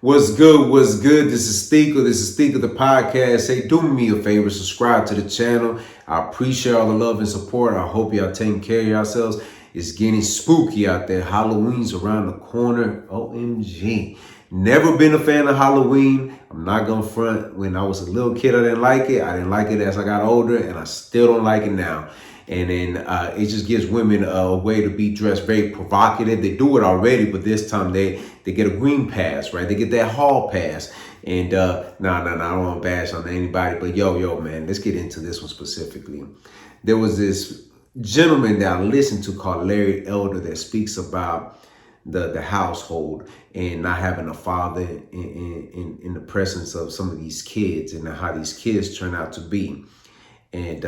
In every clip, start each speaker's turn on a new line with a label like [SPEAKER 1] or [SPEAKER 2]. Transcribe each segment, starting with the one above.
[SPEAKER 1] What's good? What's good? This is Steeker. This is Steeker, the podcast. Hey, do me a favor, subscribe to the channel. I appreciate all the love and support. I hope y'all taking care of yourselves. It's getting spooky out there. Halloween's around the corner. OMG. Never been a fan of Halloween. I'm not gonna front. When I was a little kid, I didn't like it. I didn't like it as I got older, and I still don't like it now. And then it just gives women a way to be dressed very provocative. They do it already, but this time they get a green pass, right? They get that hall pass. And I don't want to bash on anybody, but yo, man, let's get into this one specifically. There was this gentleman that I listened to called Larry Elder that speaks about the household and not having a father in the presence of some of these kids and how these kids turn out to be. And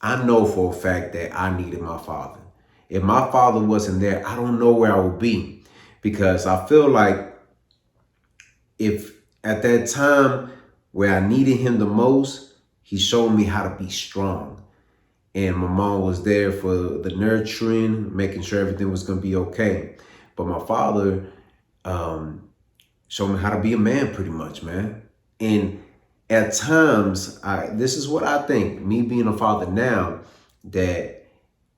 [SPEAKER 1] I know for a fact that I needed my father. If my father wasn't there, I don't know where I would be, because I feel like if at that time where I needed him the most, he showed me how to be strong. And my mom was there for the nurturing, making sure everything was going to be okay. But my father showed me how to be a man pretty much, man. And at times, this is what I think, me being a father now, that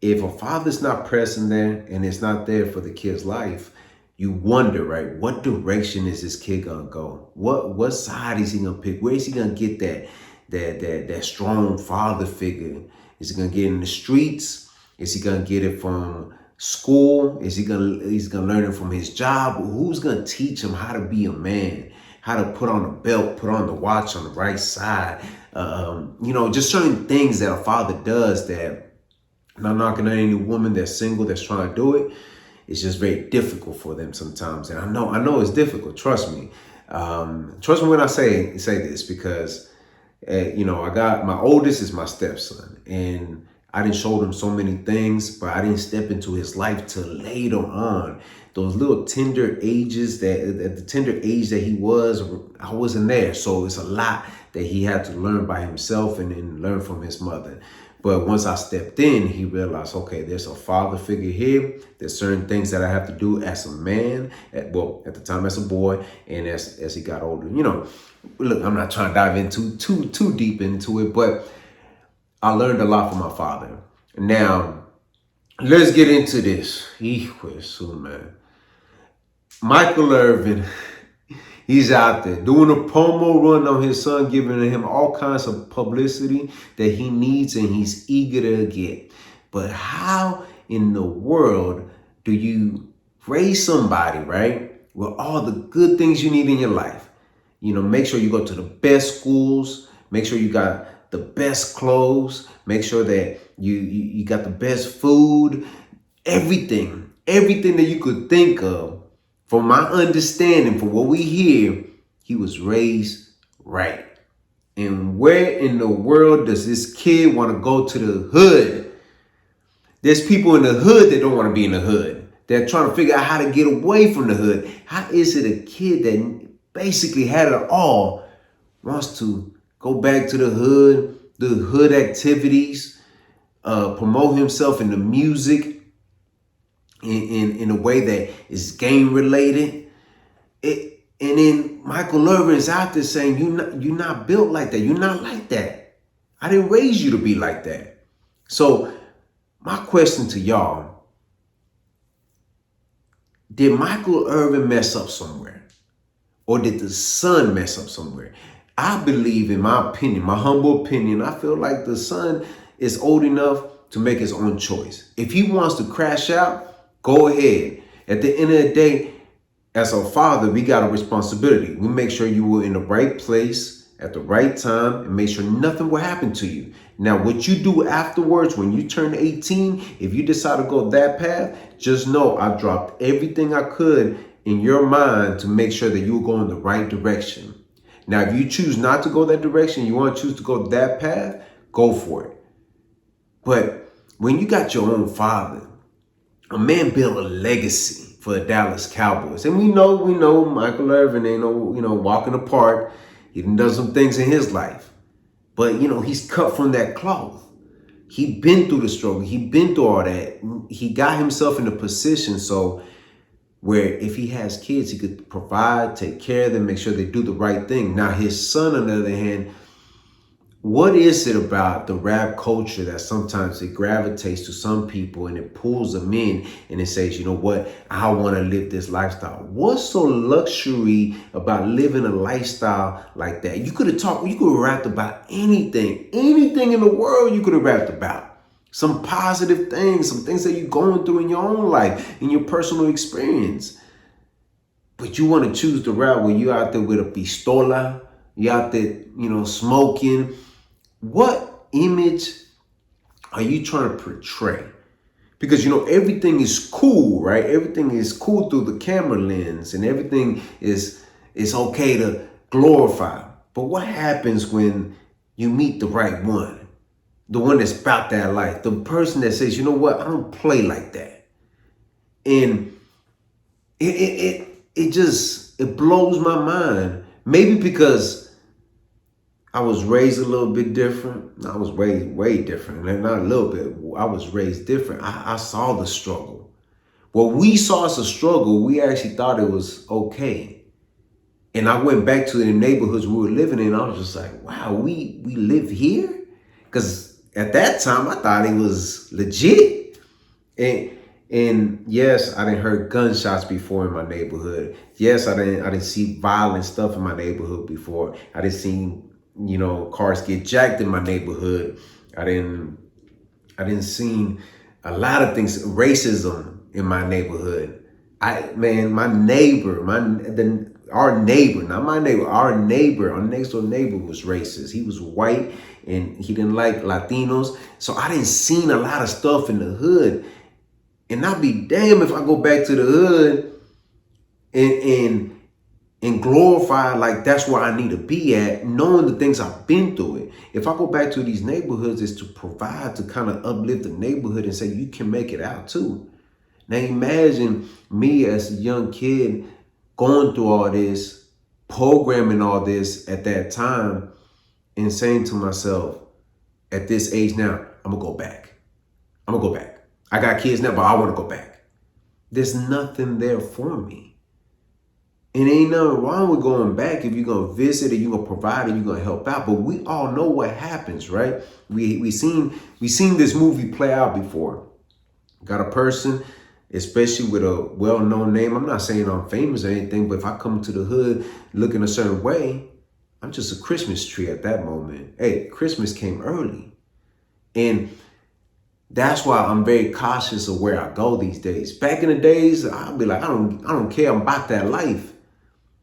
[SPEAKER 1] if a father's not present there and it's not there for the kid's life, you wonder, right? What direction is this kid gonna go? What side is he gonna pick? Where is he gonna get that strong father figure? Is he gonna get in the streets? Is he gonna get it from school? He's gonna learn it from his job? Who's gonna teach him how to be a man? How to put on a belt, put on the watch on the right side. Just certain things that a father does that, I'm not knocking on any woman that's single that's trying to do it. It's just very difficult for them sometimes. And I know it's difficult. Trust me. Trust me when I say this, because, I got, my oldest is my stepson, and I didn't show him so many things, but I didn't step into his life till later on. Those little tender ages, that at the tender age that he was, I wasn't there. So it's a lot that he had to learn by himself and learn from his mother. But once I stepped in, he realized, okay, there's a father figure here. There's certain things that I have to do as a man, at the time as a boy, and as he got older. Look, I'm not trying to dive into too deep into it, but I learned a lot from my father. Now, let's get into this. Man. Michael Irvin, he's out there doing a promo run on his son, giving him all kinds of publicity that he needs and he's eager to get. But how in the world do you raise somebody, right, with all the good things you need in your life? Make sure you go to the best schools, make sure you got the best clothes, make sure that you got the best food, everything that you could think of. From my understanding, from what we hear, he was raised right. And where in the world does this kid want to go to the hood? There's people in the hood that don't want to be in the hood. They're trying to figure out how to get away from the hood. How is it a kid that basically had it all wants to go back to the hood activities, promote himself in the music, in a way that is game related? And then Michael Irvin is out there saying, you're not built like that. You're not like that. I didn't raise you to be like that. So my question to y'all, did Michael Irvin mess up somewhere? Or did the son mess up somewhere? I believe, in my opinion, my humble opinion, I feel like the son is old enough to make his own choice. If he wants to crash out, go ahead. At the end of the day, as a father, we got a responsibility. We make sure you were in the right place at the right time and make sure nothing will happen to you. Now, what you do afterwards, when you turn 18, if you decide to go that path, just know I dropped everything I could in your mind to make sure that you will go in the right direction. Now, if you choose not to go that direction, you want to choose to go that path, go for it. But when you got your own father, a man built a legacy for the Dallas Cowboys. And we know Michael Irvin ain't no walk in the park. He done some things in his life. But, he's cut from that cloth. He been through the struggle. He been through all that. He got himself in a position. So where if he has kids, he could provide, take care of them, make sure they do the right thing. Now, his son, on the other hand, what is it about the rap culture that sometimes it gravitates to some people and it pulls them in and it says, you know what, I want to live this lifestyle? What's so luxury about living a lifestyle like that? You could have rapped about anything in the world you could have rapped about. Some positive things, some things that you're going through in your own life, in your personal experience. But you want to choose the route where you're out there with a pistola, you're out there, smoking. What image are you trying to portray? Because, everything is cool, right? Everything is cool through the camera lens and everything is okay to glorify. But what happens when you meet the right one? The one that's about that life. The person that says, you know what? I don't play like that. And it blows my mind. Maybe because I was raised a little bit different. I was raised way different. And not a little bit. I was raised different. I saw the struggle. What we saw as a struggle, we actually thought it was okay. And I went back to the neighborhoods we were living in. I was just like, wow, we live here? Because at that time, I thought it was legit. And yes, I didn't heard gunshots before in my neighborhood. Yes, I didn't see violent stuff in my neighborhood before. I didn't see cars get jacked in my neighborhood. I didn't see a lot of things, racism in my neighborhood. Our neighbor, our next door neighbor was racist. He was white and he didn't like Latinos. So I didn't see a lot of stuff in the hood. And I'll be damned if I go back to the hood and glorify like that's where I need to be at, knowing the things I've been through it. If I go back to these neighborhoods, it's to provide, to kind of uplift the neighborhood and say, you can make it out too. Now imagine me as a young kid going through all this, programming all this at that time and saying to myself, at this age now, I'm gonna go back. I got kids now, but I want to go back. There's nothing there for me. And ain't nothing wrong with going back if you're going to visit or you're going to provide or you're going to help out. But we all know what happens, right? We seen this movie play out before. Got a person, especially with a well-known name. I'm not saying I'm famous or anything, but if I come to the hood looking a certain way, I'm just a Christmas tree at that moment. Hey, Christmas came early. And that's why I'm very cautious of where I go these days. Back in the days, I'll be like, I don't care. I'm about that life.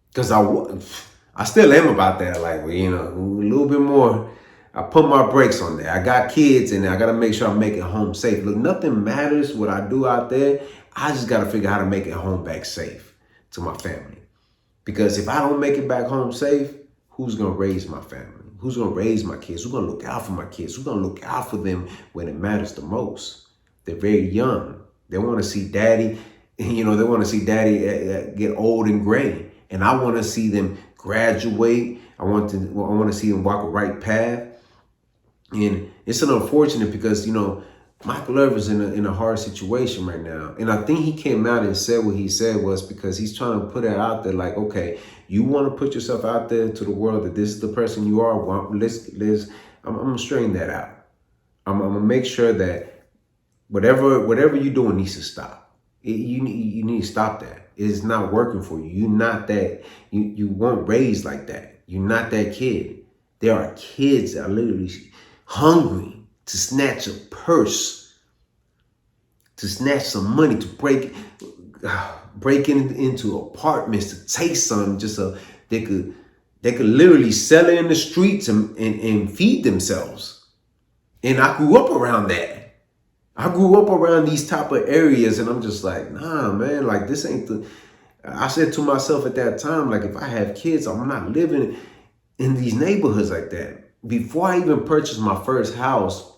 [SPEAKER 1] Because I still am about that life. But, a little bit more. I put my brakes on that. I got kids and I got to make sure I make it home safe. Look, nothing matters what I do out there. I just got to figure out how to make it home back safe to my family. Because if I don't make it back home safe, who's going to raise my family? Who's going to raise my kids? Who's going to look out for my kids? Who's going to look out for them when it matters the most? They're very young. They want to see daddy, they want to see daddy get old and gray. And I want to see them graduate. I want to see them walk a right path. And it's an unfortunate because, Michael Irvin's in a hard situation right now. And I think he came out and said what he said was because he's trying to put it out there like, okay, you want to put yourself out there to the world that this is the person you are. Well, I'm going to straighten that out. I'm going to make sure that whatever you're doing needs to stop. You need to stop that. It's not working for you. You're not that. You weren't raised like that. You're not that kid. There are kids that are literally hungry to snatch a purse, to snatch some money, to break into apartments, to take some just so they could literally sell it in the streets and feed themselves. And I grew up around that. I grew up around these type of areas and I'm just like, nah, man, like this ain't I said to myself at that time, like if I have kids, I'm not living in these neighborhoods like that. Before I even purchased my first house,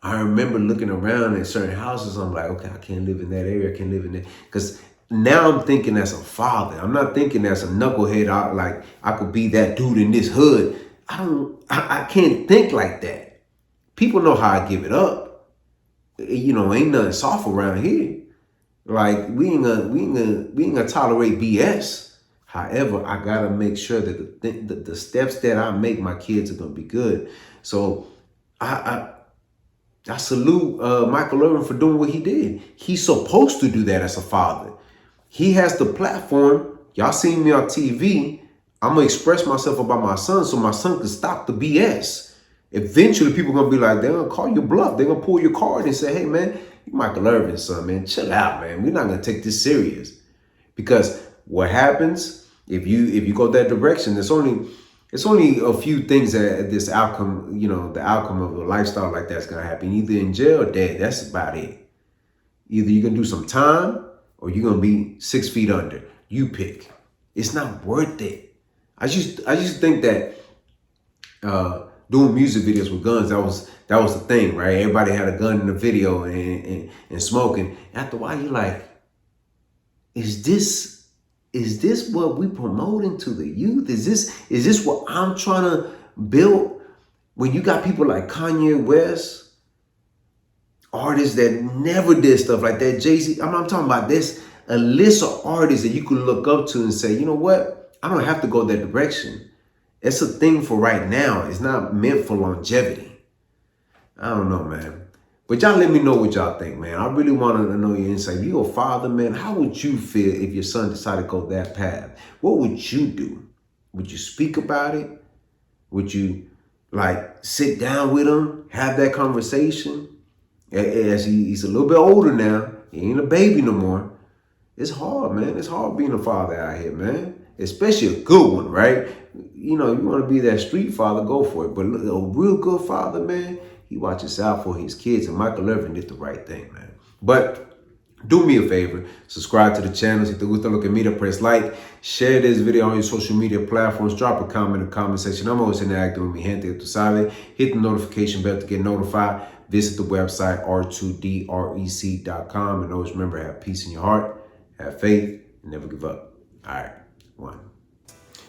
[SPEAKER 1] I remember looking around at certain houses. I'm like, okay, I can't live in that area. I can't live in there. Because now I'm thinking as a father. I'm not thinking as a knucklehead. I could be that dude in this hood. I can't think like that. People know how I give it up. Ain't nothing soft around here. Like we ain't gonna tolerate BS. However, I gotta make sure that the steps that I make, my kids are gonna be good. So I salute Michael Irvin for doing what he did. He's supposed to do that as a father. He has the platform. Y'all seen me on TV. I'm gonna express myself about my son so my son can stop the BS. Eventually, people gonna be like, they're gonna call you bluff. They're gonna pull your card and say, hey man, you Michael Irvin's son, man. Chill out, man. We're not gonna take this serious. Because what happens if you go that direction, it's only a few things that this outcome, the outcome of a lifestyle like that's gonna happen. Either in jail or dead. That's about it. Either you're gonna do some time or you're gonna be 6 feet under. You pick. It's not worth it. I just think that doing music videos with guns, that was the thing, right? Everybody had a gun in the video and smoking. After a while, you're like, is this what we promoting to the youth? Is this what I'm trying to build? When you got people like Kanye West, artists that never did stuff like that, Jay-Z, I'm talking about this, a list of artists that you could look up to and say, you know what? I don't have to go that direction. It's a thing for right now. It's not meant for longevity. I don't know, man. But y'all let me know what y'all think, man. I really want to know your insight. If you're a father, man, how would you feel if your son decided to go that path? What would you do? Would you speak about it? Would you, sit down with him, have that conversation? As he's a little bit older now, he ain't a baby no more. It's hard, man. It's hard being a father out here, man. Especially a good one, right? You want to be that street father, go for it. But a real good father, man, he watches out for his kids. And Michael Irvin did the right thing, man. But do me a favor, subscribe to the channel. Si te gusta lo que mira, press like. Share this video on your social media platforms. Drop a comment in the comment section. I'm always interacting with mi gente, tú sabes. Hit the notification bell to get notified. Visit the website r2drec.com. And always remember, have peace in your heart, have faith, and never give up. All right, one.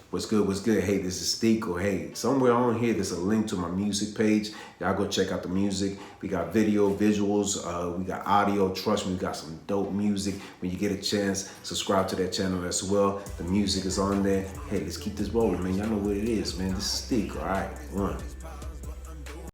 [SPEAKER 1] What's good? What's good? Hey, this is Steeko. Hey, somewhere on here, there's a link to my music page. Y'all go check out the music. We got video, visuals. We got audio. Trust me, we got some dope music. When you get a chance, subscribe to that channel as well. The music is on there. Hey, let's keep this rolling, man. Y'all know what it is, man. This is Steeko. All right, one.